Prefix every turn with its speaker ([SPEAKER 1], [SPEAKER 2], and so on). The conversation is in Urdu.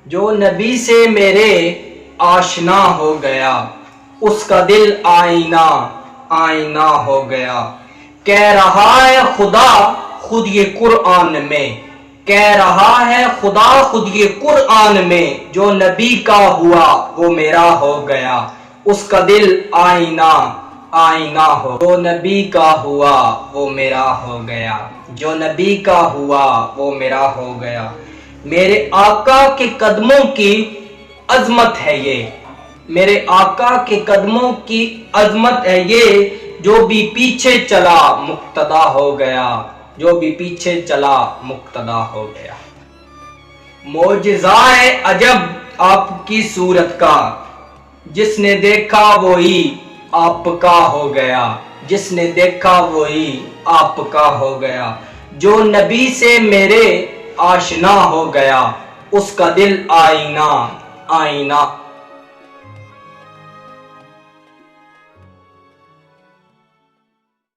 [SPEAKER 1] جو نبی سے میرے آشنا ہو گیا، اس کا دل آئینہ آئینہ ہو گیا۔ کہہ رہا ہے خدا خود یہ قرآن میں، کہہ رہا ہے خدا خود یہ قرآن میں، جو نبی کا ہوا وہ میرا ہو گیا، اس کا دل آئینہ آئینہ ہو۔ جو نبی کا ہوا وہ میرا ہو گیا، جو نبی کا ہوا وہ میرا ہو گیا۔ میرے آقا کے قدموں کی عظمت ہے یہ، میرے آقا کے قدموں کی عظمت ہے یہ، جو بھی پیچھے چلا مقتدا ہو گیا، جو بھی پیچھے چلا مقتدا ہو گیا۔ معجزہ عجب آپ کی صورت کا، جس نے دیکھا وہی آپ کا ہو گیا، جس نے دیکھا وہی آپ کا ہو گیا۔ جو نبی سے میرے آشنا ہو گیا، اس کا دل آئینہ آئینہ